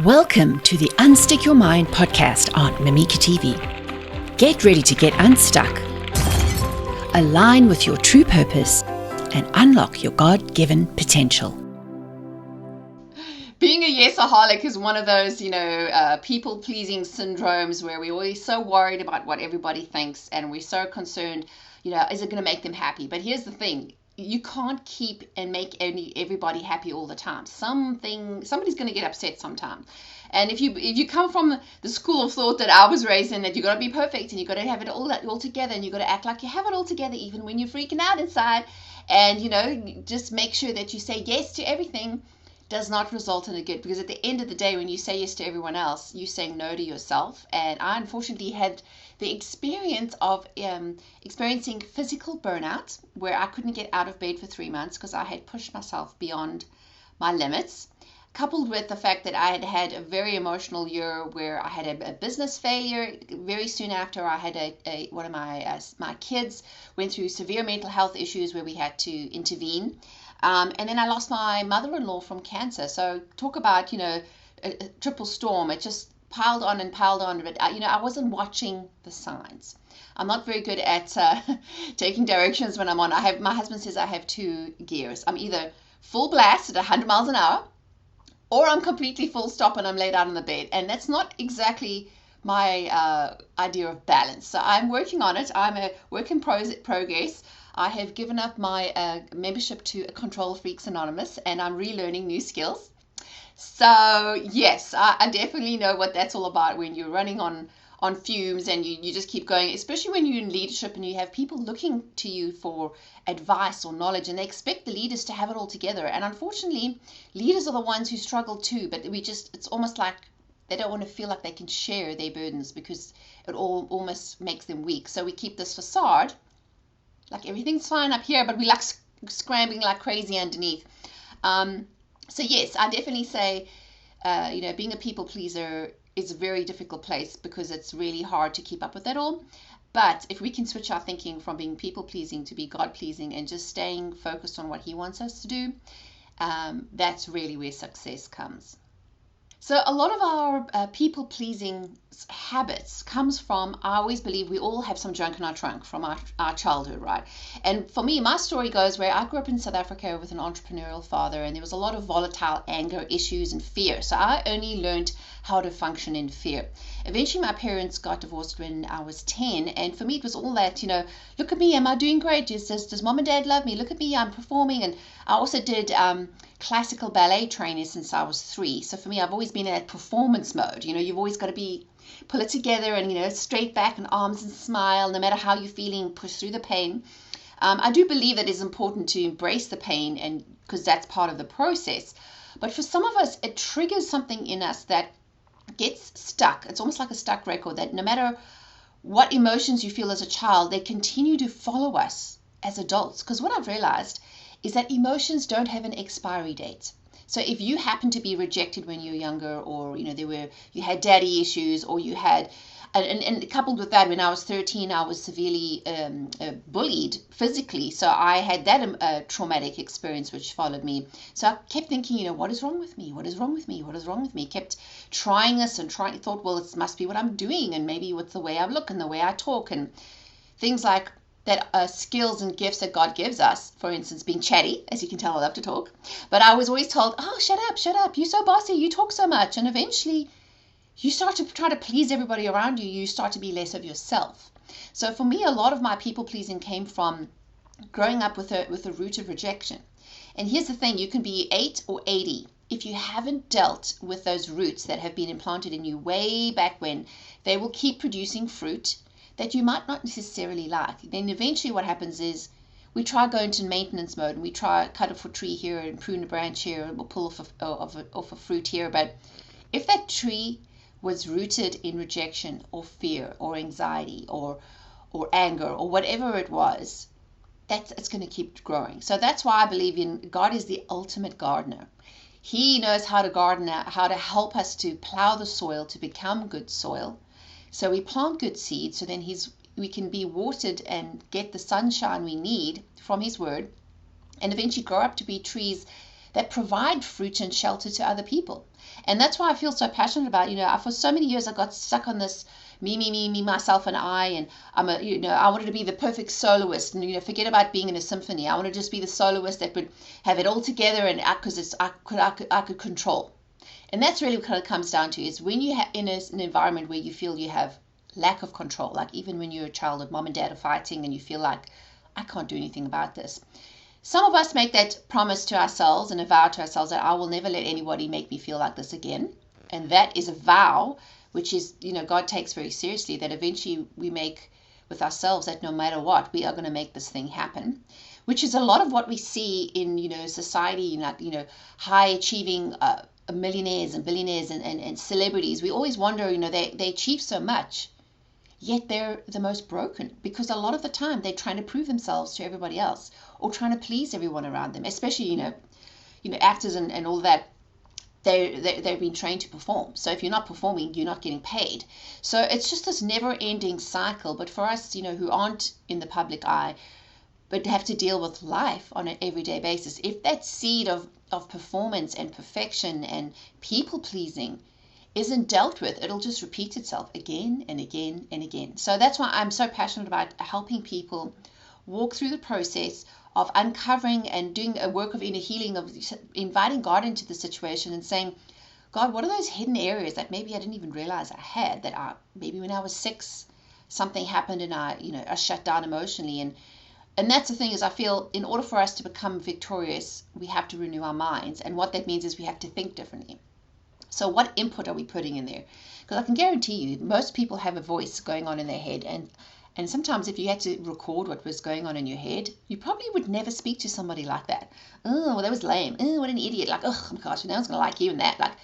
Welcome to the Unstick Your Mind podcast on Mimika TV. Get ready to get unstuck, align with your true purpose, and unlock your God-given potential. Being a Yesaholic is one of those, people-pleasing syndromes where we're always so worried about what everybody thinks and we're so concerned, is it going to make them happy? But here's the thing. You can't keep and make everybody happy all the time. Somebody's going to get upset sometime. And if you come from the school of thought that I was raised in, that you got to be perfect and you got to have it all together and you got to act like you have it all together even when you're freaking out inside, and just make sure that you say yes to everything, does not result in a good, because at the end of the day, when you say yes to everyone else, you're saying no to yourself. And I unfortunately had the experience of experiencing physical burnout, where I couldn't get out of bed for 3 months because I had pushed myself beyond my limits, coupled with the fact that I had had a very emotional year where I had a business failure. Very soon after, I had one of my kids went through severe mental health issues where we had to intervene. And then I lost my mother-in-law from cancer. So talk about, a triple storm. It just piled on and piled on. But, I wasn't watching the signs. I'm not very good at taking directions when I'm on. My husband says I have two gears. I'm either full blast at 100 miles an hour, or I'm completely full stop and I'm laid out on the bed. And that's not exactly my idea of balance. So I'm working on it. I'm a work in progress. I have given up my membership to Control Freaks Anonymous, and I'm relearning new skills. So yes, I definitely know what that's all about when you're running on fumes and you just keep going, especially when you're in leadership and you have people looking to you for advice or knowledge, and they expect the leaders to have it all together. And unfortunately, leaders are the ones who struggle too, but it's almost like they don't want to feel like they can share their burdens because it all almost makes them weak. So we keep this facade like everything's fine up here, but we like scrambling like crazy underneath. So yes, I definitely say, being a people pleaser is a very difficult place because it's really hard to keep up with that all. But if we can switch our thinking from being people pleasing to be God pleasing and just staying focused on what He wants us to do, that's really where success comes. So a lot of our people-pleasing habits comes from, I always believe we all have some junk in our trunk from our childhood, right? And for me, my story goes where I grew up in South Africa with an entrepreneurial father, and there was a lot of volatile anger issues and fear. So I only learned how to function in fear. Eventually, my parents got divorced when I was 10, and for me, it was all that, look at me, am I doing great? Does mom and dad love me? Look at me, I'm performing. And I also did classical ballet training since I was 3. So for me, I've always been in that performance mode. You've always got to pull it together and, straight back and arms and smile, no matter how you're feeling, push through the pain. I do believe that it's important to embrace the pain, and because that's part of the process. But for some of us, it triggers something in us that gets stuck. It's almost like a stuck record that no matter what emotions you feel as a child, they continue to follow us as adults. Because what I've realized is that emotions don't have an expiry date. So if you happen to be rejected when you were younger, or you had daddy issues, or you had, and coupled with that, when I was 13, I was severely bullied physically. So I had that traumatic experience which followed me. So I kept thinking, what is wrong with me? What is wrong with me? What is wrong with me? Kept trying this and thought, well, it must be what I'm doing, and maybe it's the way I look and the way I talk, and things like that skills and gifts that God gives us. For instance, being chatty, as you can tell, I love to talk. But I was always told, oh, shut up, you're so bossy, you talk so much. And eventually, you start to try to please everybody around you. You start to be less of yourself. So for me, a lot of my people-pleasing came from growing up with a root of rejection. And here's the thing, you can be 8 or 80. If you haven't dealt with those roots that have been implanted in you way back when, they will keep producing fruit that you might not necessarily like. Then eventually what happens is we try go into maintenance mode, and we try cut off a tree here and prune a branch here, and we'll pull off a fruit here. But if that tree was rooted in rejection or fear or anxiety or anger or whatever it was, it's going to keep growing. So that's why I believe in God is the ultimate gardener. He knows how to garden, how to help us to plow the soil to become good soil. So we plant good seeds, so then we can be watered and get the sunshine we need from His Word, and eventually grow up to be trees that provide fruit and shelter to other people. And that's why I feel so passionate about, for so many years I got stuck on this me, myself and I, and I wanted to be the perfect soloist and, forget about being in a symphony. I wanted to just be the soloist that would have it all together and because I could control. And that's really what it comes down to, is when you're in an environment where you feel you have lack of control, like even when you're a child and mom and dad are fighting and you feel like, I can't do anything about this. Some of us make that promise to ourselves and a vow to ourselves that I will never let anybody make me feel like this again. And that is a vow, which is, God takes very seriously, that eventually we make with ourselves that no matter what, we are going to make this thing happen, which is a lot of what we see in, society, like, high achieving millionaires and billionaires and celebrities. We always wonder, they achieve so much, yet they're the most broken, because a lot of the time they're trying to prove themselves to everybody else or trying to please everyone around them, especially, actors and all that. They've been trained to perform. So if you're not performing, you're not getting paid. So it's just this never-ending cycle. But for us, who aren't in the public eye, but have to deal with life on an everyday basis, if that seed of performance and perfection and people-pleasing isn't dealt with, it'll just repeat itself again and again and again. So that's why I'm so passionate about helping people walk through the process of uncovering and doing a work of inner healing, of inviting God into the situation and saying, God, what are those hidden areas that maybe I didn't even realize I had, that maybe when I was 6, something happened and I shut down emotionally. And that's the thing, is I feel in order for us to become victorious, we have to renew our minds. And what that means is we have to think differently. So what input are we putting in there? Because I can guarantee you, most people have a voice going on in their head. And sometimes if you had to record what was going on in your head, you probably would never speak to somebody like that. Oh, well, that was lame. Oh, what an idiot. Like, oh my gosh, no one's going to like you and that. Like,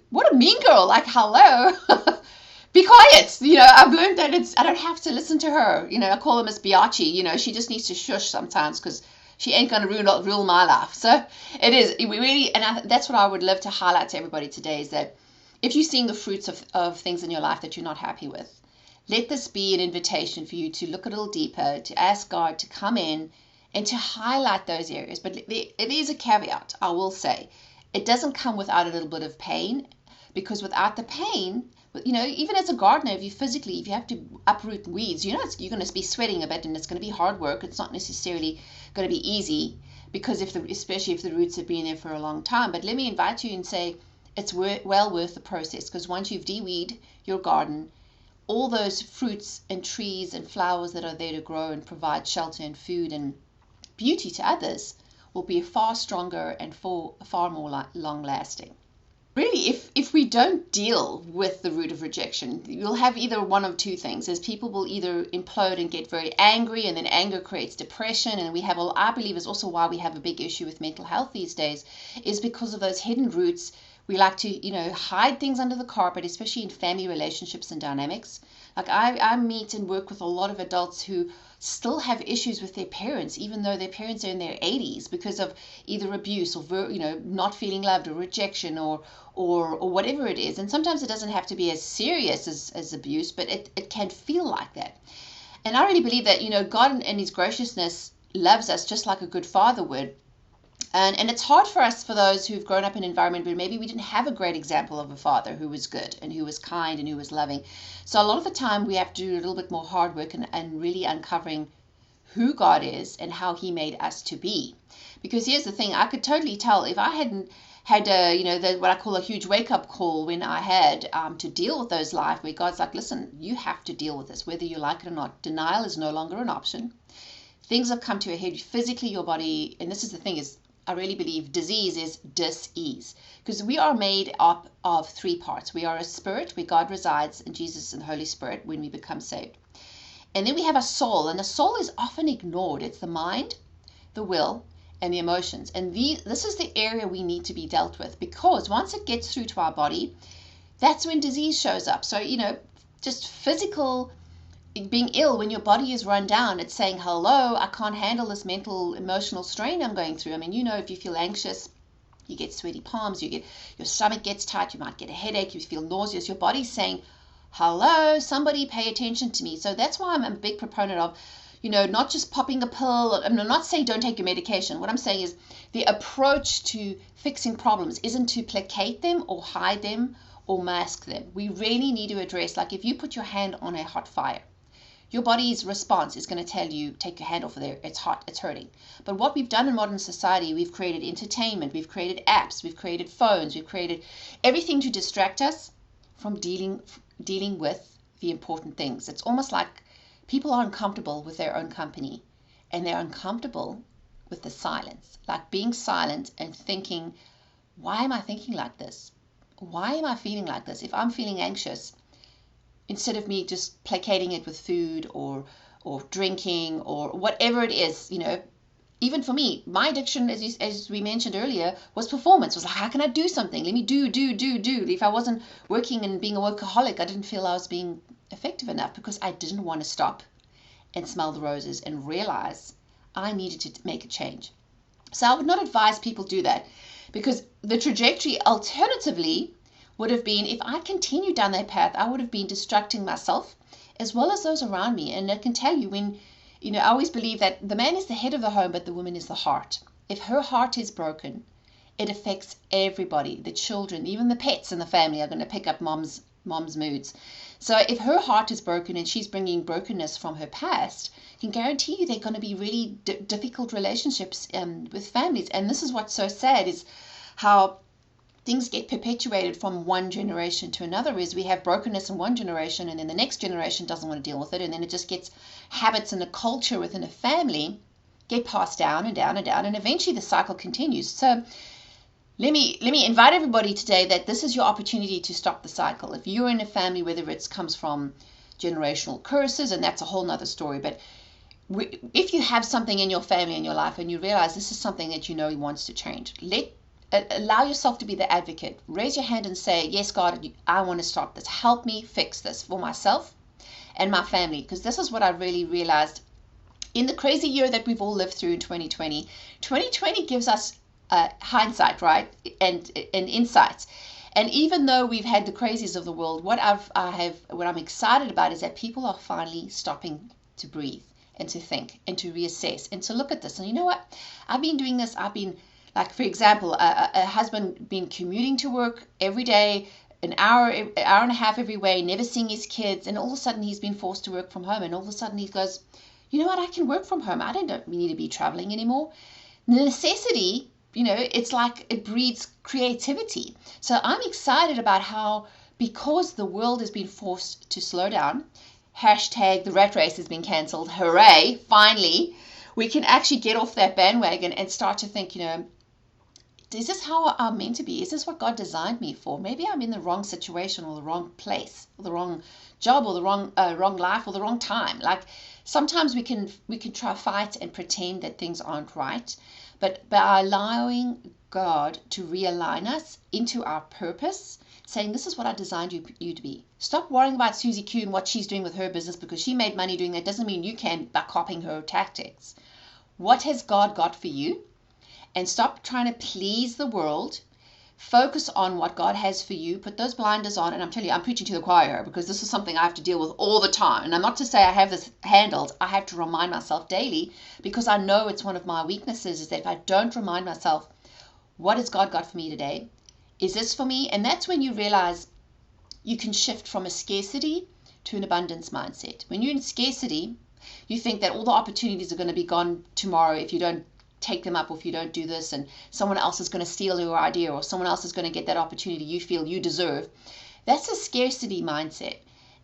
what a mean girl. Like, hello. Be quiet. I've learned that I don't have to listen to her. I call her Miss Biachi. She just needs to shush sometimes, because she ain't going to rule my life. So it is. We really, and that's what I would love to highlight to everybody today, is that if you're seeing the fruits of things in your life that you're not happy with, let this be an invitation for you to look a little deeper, to ask God to come in and to highlight those areas. But it is a caveat, I will say. It doesn't come without a little bit of pain, because without the pain, even as a gardener, if you have to uproot weeds, you're going to be sweating a bit, and it's going to be hard work. It's not necessarily going to be easy, because especially if the roots have been there for a long time. But let me invite you and say it's well worth the process, because once you've de-weed your garden, all those fruits and trees and flowers that are there to grow and provide shelter and food and beauty to others will be far stronger and far more long-lasting. Really, if we don't deal with the root of rejection, you'll have either one of two things. As people will either implode and get very angry, and then anger creates depression. And I believe is also why we have a big issue with mental health these days, is because of those hidden roots. We like to, hide things under the carpet, especially in family relationships and dynamics. Like I meet and work with a lot of adults who still have issues with their parents, even though their parents are in their 80s, because of either abuse or, not feeling loved, or rejection, or whatever it is. And sometimes it doesn't have to be as serious as abuse, but it can feel like that. And I really believe that, God in his graciousness loves us just like a good father would. And it's hard for us, for those who've grown up in an environment where maybe we didn't have a great example of a father who was good and who was kind and who was loving. So a lot of the time we have to do a little bit more hard work and really uncovering who God is and how he made us to be. Because here's the thing, I could totally tell if I hadn't had what I call a huge wake-up call when I had to deal with those life where God's like, listen, you have to deal with this, whether you like it or not. Denial is no longer an option. Things have come to a head physically, your body, and this is the thing, is I really believe disease is dis-ease, because we are made up of 3 parts. We are a spirit, where God resides, and Jesus and the Holy Spirit when we become saved. And then we have a soul, and the soul is often ignored. It's the mind, the will, and the emotions. And this is the area we need to be dealt with, because once it gets through to our body, that's when disease shows up. So, just physical being ill, when your body is run down, it's saying, hello, I can't handle this mental, emotional strain I'm going through. I mean, if you feel anxious, you get sweaty palms, your stomach gets tight, you might get a headache, you feel nauseous. Your body's saying, hello, somebody pay attention to me. So that's why I'm a big proponent of, not just popping a pill. I'm not saying don't take your medication. What I'm saying is the approach to fixing problems isn't to placate them or hide them or mask them. We really need to address, like if you put your hand on a hot fire, your body's response is going to tell you, take your hand off of there, it's hot, it's hurting. But what we've done in modern society, we've created entertainment, we've created apps, we've created phones, we've created everything to distract us from dealing with the important things. It's almost like people are uncomfortable with their own company, and they're uncomfortable with the silence, like being silent and thinking, why am I thinking like this? Why am I feeling like this? If I'm feeling anxious, instead of me just placating it with food or drinking or whatever it is, even for me, my addiction, as we mentioned earlier, was performance. Was like, how can I do something? Let me do. If I wasn't working and being a workaholic, I didn't feel I was being effective enough because I didn't want to stop and smell the roses and realize I needed to make a change. So I would not advise people do that, because the trajectory alternatively would have been, if I continued down that path, I would have been destructing myself as well as those around me. And I can tell you, when, I always believe that the man is the head of the home, but the woman is the heart. If her heart is broken, it affects everybody. The children, even the pets in the family are going to pick up mom's moods. So if her heart is broken and she's bringing brokenness from her past, I can guarantee you they're going to be really difficult relationships with families. And this is what's so sad, is how things get perpetuated from one generation to another. Is we have brokenness in one generation, and then the next generation doesn't want to deal with it, and then it just gets habits and a culture within a family get passed down and down and down, and eventually the cycle continues. So let me invite everybody today that this is your opportunity to stop the cycle. If you're in a family, whether it comes from generational curses, and that's a whole nother story, but if you have something in your family, in your life, and you realize this is something that wants to change, allow yourself to be the advocate. Raise your hand and say, yes, God, I want to stop this. Help me fix this for myself and my family. Because this is what I really realized in the crazy year that we've all lived through in 2020. 2020 gives us hindsight, right? And insights. And even though we've had the crazies of the world, what I'm excited about is that people are finally stopping to breathe and to think and to reassess and to look at this. And you know what? I've been doing this. Like, for example, a husband been commuting to work every day, an hour and a half every way, never seeing his kids, and all of a sudden he's been forced to work from home, and all of a sudden he goes, you know what, I can work from home. I don't need to be traveling anymore. The necessity, it's like it breeds creativity. So I'm excited about how, because the world has been forced to slow down, hashtag the rat race has been cancelled, hooray, finally, we can actually get off that bandwagon and start to think, is this how I'm meant to be? Is this what God designed me for? Maybe I'm in the wrong situation or the wrong place or the wrong job or the wrong life or the wrong time. Like, sometimes we can try fight and pretend that things aren't right, but by allowing God to realign us into our purpose, saying, this is what I designed you to be. Stop worrying about Susie Q and what she's doing with her business because she made money doing that. Doesn't mean you can by copying her tactics. What has God got for you? And stop trying to please the world. Focus on what God has for you. Put those blinders on. And I'm telling you, I'm preaching to the choir because this is something I have to deal with all the time. And I'm not to say I have this handled. I have to remind myself daily, because I know it's one of my weaknesses, is that if I don't remind myself, what has God got for me today? Is this for me? And that's when you realize you can shift from a scarcity to an abundance mindset. When you're in scarcity, you think that all the opportunities are going to be gone tomorrow if you don't take them up, or if you don't do this, and someone else is going to steal your idea, or someone else is going to get that opportunity you feel you deserve. That's a scarcity mindset.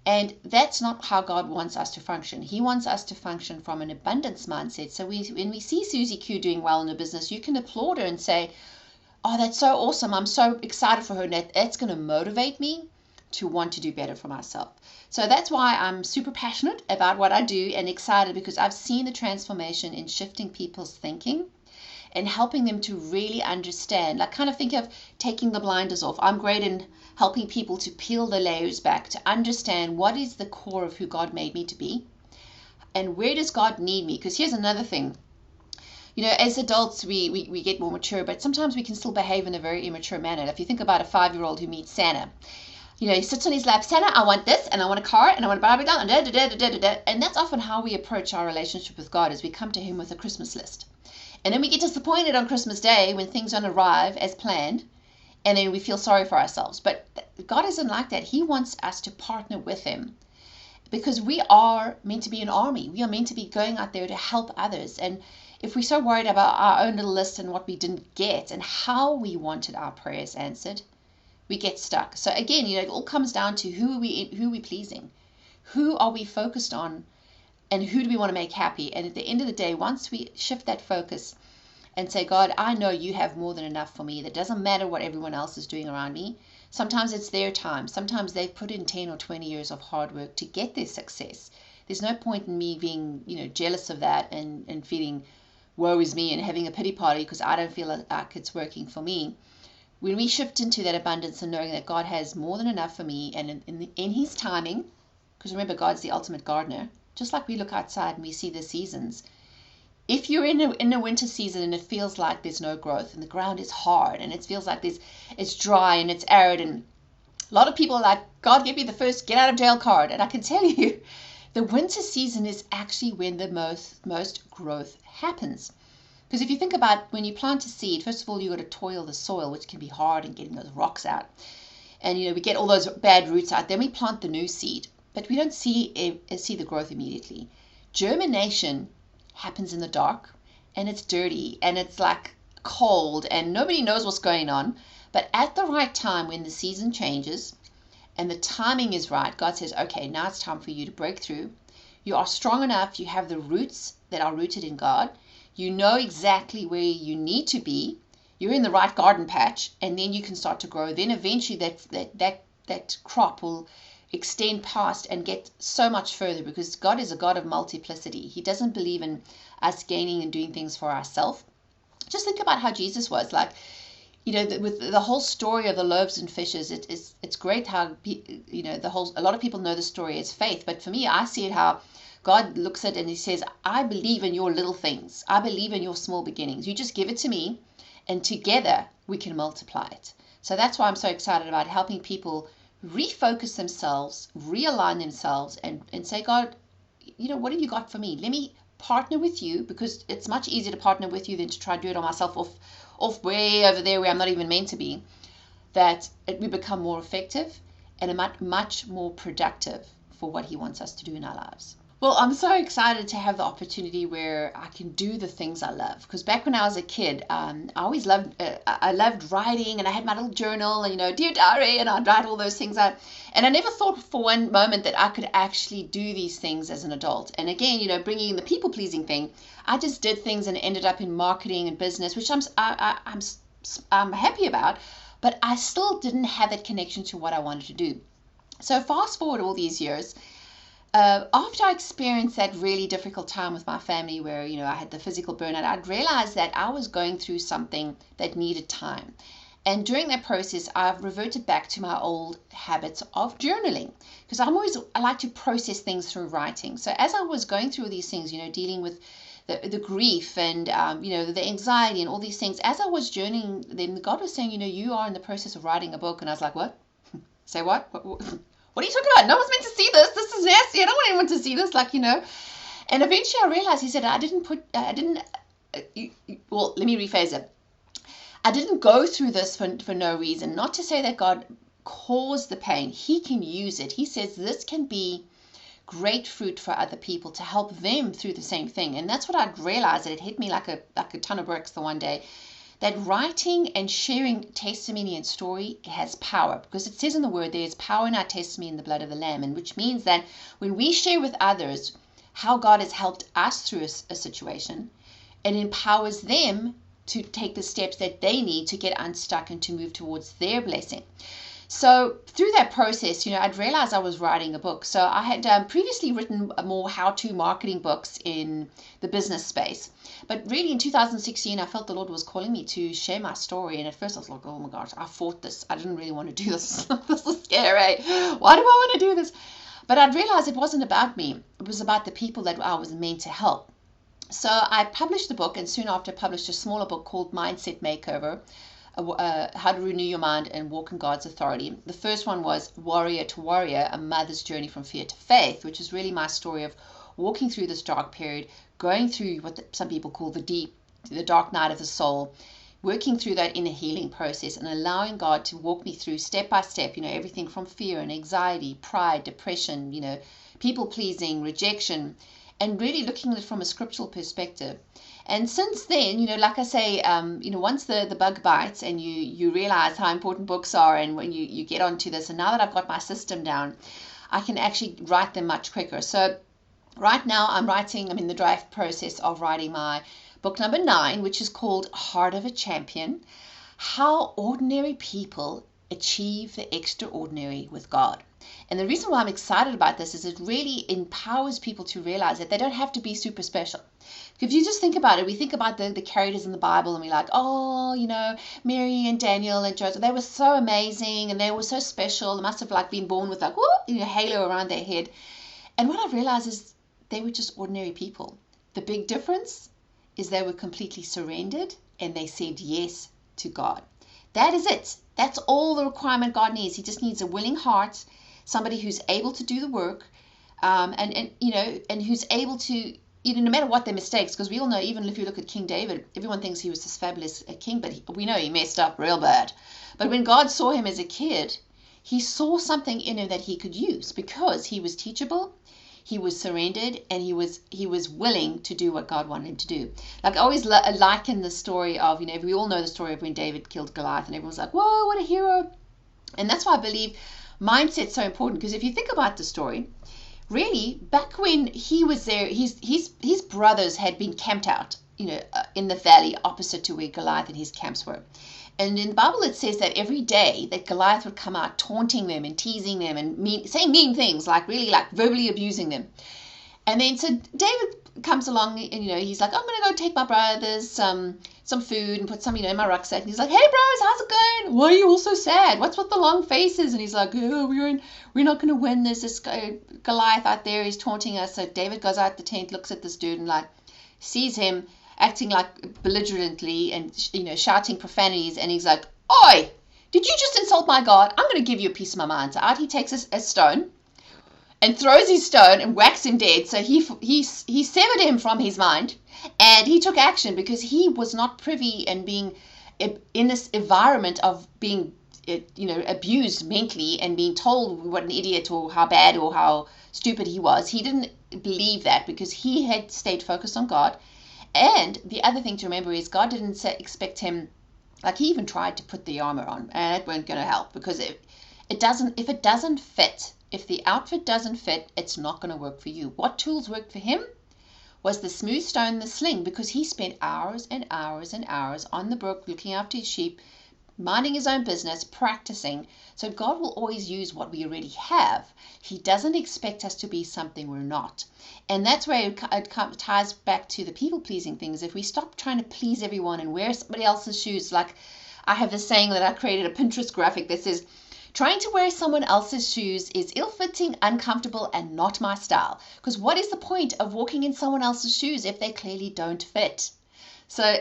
And that's not how God wants us to function. He wants us to function from an abundance mindset. So when we see Susie Q doing well in her business, you can applaud her and say, oh, that's so awesome. I'm so excited for her. And that's going to motivate me to want to do better for myself. So that's why I'm super passionate about what I do and excited, because I've seen the transformation in shifting people's thinking and helping them to really understand, like, kind of think of taking the blinders off. I'm great in helping people to peel the layers back, to understand what is the core of who God made me to be and where does God need me. Because here's another thing. As adults, we get more mature, but sometimes we can still behave in a very immature manner. If you think about a 5-year-old who meets Santa, He sits on his lap, Santa, I want this, and I want a car, and I want a Barbie doll, and da da da da da da. And that's often how we approach our relationship with God, is we come to him with a Christmas list. And then we get disappointed on Christmas Day when things don't arrive as planned, and then we feel sorry for ourselves. But God isn't like that. He wants us to partner with him, because we are meant to be an army. We are meant to be going out there to help others. And if we're so worried about our own little list and what we didn't get and how we wanted our prayers answered, we get stuck. So again, it all comes down to who are we pleasing? Who are we focused on? And who do we want to make happy? And at the end of the day, once we shift that focus and say, God, I know you have more than enough for me. That doesn't matter what everyone else is doing around me. Sometimes it's their time. Sometimes they've put in 10 or 20 years of hard work to get their success. There's no point in me being, jealous of that and feeling woe is me and having a pity party because I don't feel like it's working for me. When we shift into that abundance and knowing that God has more than enough for me, and in his timing, because remember, God's the ultimate gardener, just like we look outside and we see the seasons. If you're in a winter season and it feels like there's no growth and the ground is hard and it feels like it's dry and it's arid, and a lot of people are like, God, give me the first get out of jail card. And I can tell you, the winter season is actually when the most growth happens. Because if you think about when you plant a seed, first of all, you've got to toil the soil, which can be hard, and getting those rocks out. And, we get all those bad roots out. Then we plant the new seed. But we don't see the growth immediately. Germination happens in the dark, and it's dirty, and it's like cold, and nobody knows what's going on. But at the right time, when the season changes and the timing is right, God says, okay, now it's time for you to break through. You are strong enough. You have the roots that are rooted in God. You know exactly where you need to be. You're in the right garden patch, and then you can start to grow. Then eventually that crop will extend past and get so much further, because God is a God of multiplicity. He doesn't believe in us gaining and doing things for ourselves. Just think about how Jesus was like. With the whole story of the loaves and fishes, it's great how a lot of people know the story as faith, but for me, I see it how God looks at it and he says, I believe in your little things. I believe in your small beginnings. You just give it to me, and together we can multiply it. So that's why I'm so excited about helping people refocus themselves, realign themselves, and say, God, what have you got for me? Let me partner with you, because it's much easier to partner with you than to try to do it on myself off way over there where I'm not even meant to be. That we become more effective and much more productive for what he wants us to do in our lives. Well, I'm so excited to have the opportunity where I can do the things I love. Because back when I was a kid, I always loved writing, and I had my little journal, and dear diary, and I'd write all those things out. And I never thought for one moment that I could actually do these things as an adult. And again, bringing in the people pleasing thing, I just did things and ended up in marketing and business, which I'm happy about, but I still didn't have that connection to what I wanted to do. So fast forward all these years. After I experienced that really difficult time with my family where, I had the physical burnout, I'd realized that I was going through something that needed time. And during that process, I've reverted back to my old habits of journaling, because I like to process things through writing. So as I was going through these things, dealing with the grief and, the anxiety and all these things, as I was journaling them, God was saying, you are in the process of writing a book. And I was like, what? Say what? What are you talking about? No one's meant to see this. This is nasty. I don't want anyone to see this. And eventually I realized, he said, well, let me rephrase it. I didn't go through this for no reason. Not to say that God caused the pain. He can use it. He says this can be great fruit for other people to help them through the same thing. And that's what I'd realized, that it hit me like a ton of bricks the one day. That writing and sharing testimony and story has power, because it says in the word, there's power in our testimony in the blood of the Lamb, and which means that when we share with others how God has helped us through a situation, it empowers them to take the steps that they need to get unstuck and to move towards their blessing. So through that process, I'd realized I was writing a book. So I had previously written more how-to marketing books in the business space. But really in 2016, I felt the Lord was calling me to share my story. And at first I was like, oh my gosh, I fought this. I didn't really want to do this. This is scary. Why do I want to do this? But I'd realized it wasn't about me. It was about the people that I was meant to help. So I published the book, and soon after published a smaller book called Mindset Makeover, how to renew your mind and walk in God's authority. The first one was Warrior to Warrior, a mother's journey from fear to faith, which is really my story of walking through this dark period, going through what some people call the dark night of the soul, working through that inner healing process and allowing God to walk me through step by step, everything from fear and anxiety, pride, depression, people pleasing, rejection, and really looking at it from a scriptural perspective. And since then, like I say, once the bug bites and you realize how important books are, and when you get onto this, and now that I've got my system down, I can actually write them much quicker. So right now I'm in the draft process of writing my book number 9, which is called Heart of a Champion: How Ordinary People Achieve the Extraordinary with God. And the reason why I'm excited about this is it really empowers people to realize that they don't have to be super special. If you just think about it, we think about the characters in the Bible and we're like, Mary and Daniel and Joseph, they were so amazing and they were so special. They must have been born with a halo around their head. And what I've realized is they were just ordinary people. The big difference is they were completely surrendered and they said yes to God. That is it. That's all the requirement God needs. He just needs a willing heart, somebody who's able to do the work, and who's able to, no matter what their mistakes, because we all know, even if you look at King David, everyone thinks he was this fabulous king, but we know he messed up real bad. But when God saw him as a kid, he saw something in him that he could use because he was teachable, he was surrendered, and he was willing to do what God wanted him to do. Like I always liken the story of, we all know the story of when David killed Goliath, and everyone's like, whoa, what a hero. And that's why I believe mindset's so important, because if you think about the story, really, back when he was there, his brothers had been camped out, in the valley opposite to where Goliath and his camps were. And in the Bible it says that every day that Goliath would come out taunting them and teasing them and saying mean things, really verbally abusing them. And then so David comes along and he's like, I'm going to go take my brothers some food and put some in my rucksack. And he's like, hey bros, how's it going? Why are you all so sad? What's with the long faces? And he's like, we're not going to win. There's this guy, Goliath out there, he's taunting us. So David goes out the tent, looks at this dude and sees him acting belligerently and shouting profanities, and he's like, oi, did you just insult my God? I'm going to give you a piece of my mind. So out he takes a stone and throws his stone and whacks him dead. So he severed him from his mind, and he took action because he was not privy and being in this environment of being abused mentally and being told what an idiot or how bad or how stupid he was. He didn't believe that because he had stayed focused on God. And the other thing to remember is God didn't expect him, he even tried to put the armor on, and it weren't going to help because if it doesn't fit, if the outfit doesn't fit, it's not going to work for you. What tools worked for him was the smooth stone and the sling, because he spent hours and hours and hours on the brook looking after his sheep, minding his own business, practicing. So God will always use what we already have. He doesn't expect us to be something we're not. And that's where it ties back to the people-pleasing things. If we stop trying to please everyone and wear somebody else's shoes, like I have this saying that I created a Pinterest graphic that says, trying to wear someone else's shoes is ill-fitting, uncomfortable, and not my style. Because what is the point of walking in someone else's shoes if they clearly don't fit? So,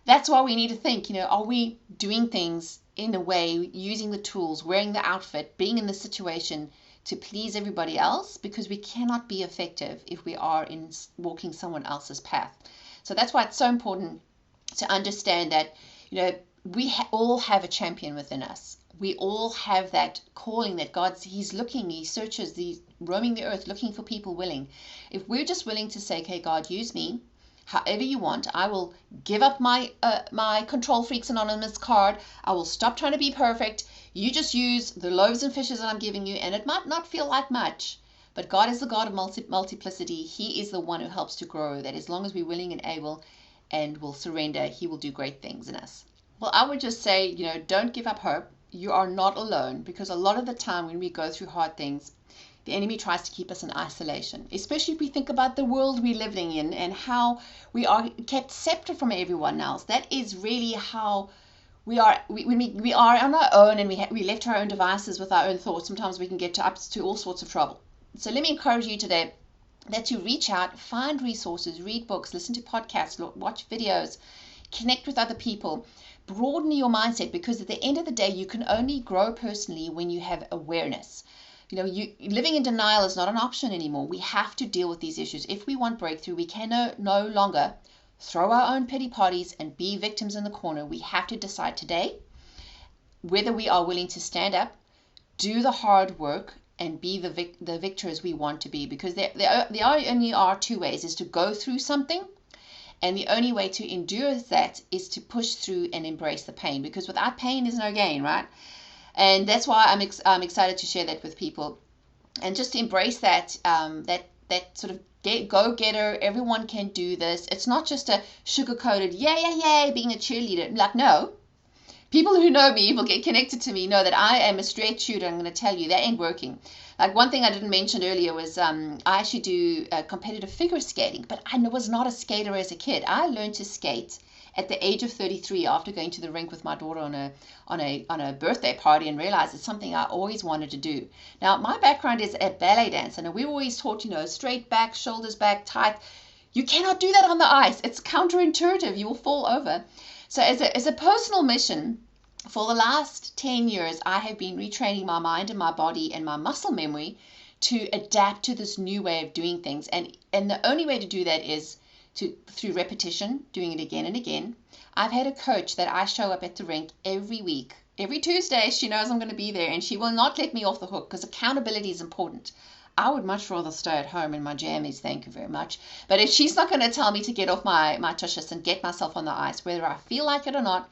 that's why we need to think, are we doing things in a way, using the tools, wearing the outfit, being in the situation to please everybody else? Because we cannot be effective if we are in walking someone else's path. So that's why it's so important to understand that, we all have a champion within us. We all have that calling that He's looking, He searches, He's roaming the earth looking for people willing. If we're just willing to say, okay, God, use me however you want. I will give up my Control Freaks Anonymous card. I will stop trying to be perfect. You just use the loaves and fishes that I'm giving you, and it might not feel like much, but God is the God of multiplicity. He is the one who helps to grow. That as long as we're willing and able and will surrender, He will do great things in us. Well, I would just say, don't give up hope. You are not alone, because a lot of the time when we go through hard things, the enemy tries to keep us in isolation, especially if we think about the world we're living in and how we are kept separate from everyone else. That is really how we are. When we are on our own and we left to our own devices with our own thoughts, sometimes we can get up to all sorts of trouble. So let me encourage you today that you reach out, find resources, read books, listen to podcasts, watch videos, connect with other people, broaden your mindset, because at the end of the day, you can only grow personally when you have awareness. Living in denial is not an option anymore. We have to deal with these issues. If we want breakthrough, we can no longer throw our own pity parties and be victims in the corner. We have to decide today whether we are willing to stand up, do the hard work, and be the victors we want to be. Because there only are two ways, is to go through something, and the only way to endure that is to push through and embrace the pain. Because without pain, there's no gain, right? And that's why I'm excited to share that with people, and just embrace that sort of go-getter. Everyone can do this. It's not just a sugar-coated yay being a cheerleader. Like, no. People who know me, will get connected to me, know that I am a straight shooter. I'm going to tell you, that ain't working. Like, one thing I didn't mention earlier was I actually do competitive figure skating, but I was not a skater as a kid. I learned to skate at the age of 33 after going to the rink with my daughter on a birthday party, and realized it's something I always wanted to do. Now, my background is a ballet dancer, and we were always taught, straight back, shoulders back, tight. You cannot do that on the ice. It's counterintuitive. You will fall over. So as a personal mission, for the last 10 years, I have been retraining my mind and my body and my muscle memory to adapt to this new way of doing things. And the only way to do that is through repetition, doing it again and again. I've had a coach that I show up at the rink every week. Every Tuesday, she knows I'm going to be there, and she will not let me off the hook, because accountability is important. I would much rather stay at home in my jammies, thank you very much. But if she's not going to tell me to get off my tushes and get myself on the ice, whether I feel like it or not,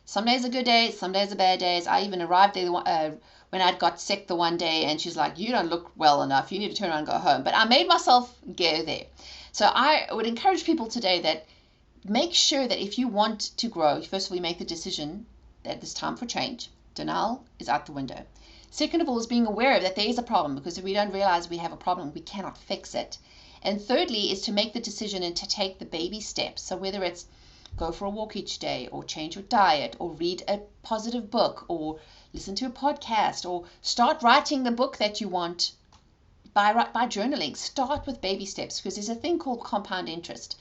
some days are good days, some days are bad days. I even arrived there when I'd got sick the one day, and she's like, you don't look well enough, you need to turn around and go home. But I made myself go there. So I would encourage people today that make sure that if you want to grow, first of all, you make the decision that it's time for change. Denial is out the window. Second of all, is being aware that there is a problem, because if we don't realize we have a problem, we cannot fix it. And thirdly, is to make the decision and to take the baby steps. So whether it's go for a walk each day, or change your diet, or read a positive book, or listen to a podcast, or start writing the book that you want by journaling. Start with baby steps, because there's a thing called compound interest.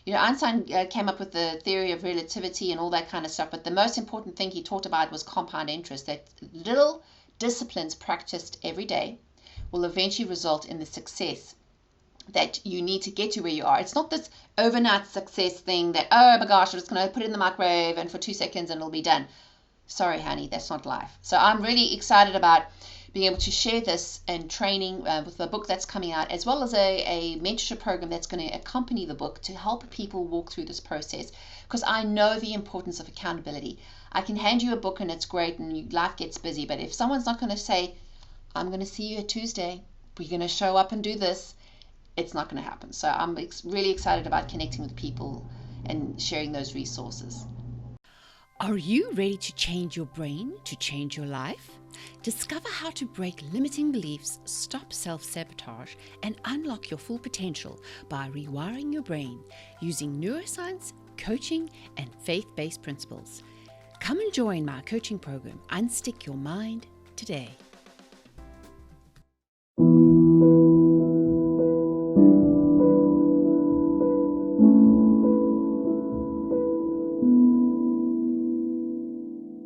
Einstein came up with the theory of relativity and all that kind of stuff, but the most important thing he talked about was compound interest, that little disciplines practiced every day will eventually result in the success that you need to get to where you are. It's not this overnight success thing that, oh my gosh, I'm just going to put it in the microwave and for 2 seconds and it'll be done. Sorry, honey, that's not life. So I'm really excited about being able to share this and training with the book that's coming out, as well as a mentorship program that's going to accompany the book to help people walk through this process, because I know the importance of accountability. I can hand you a book and it's great and life gets busy, but if someone's not going to say, I'm going to see you at Tuesday, we're going to show up and do this, it's not going to happen. So I'm really excited about connecting with people and sharing those resources. Are you ready to change your brain to change your life? Discover how to break limiting beliefs, stop self-sabotage, and unlock your full potential by rewiring your brain using neuroscience, coaching, and faith-based principles. Come and join my coaching program, Unstick Your Mind, today.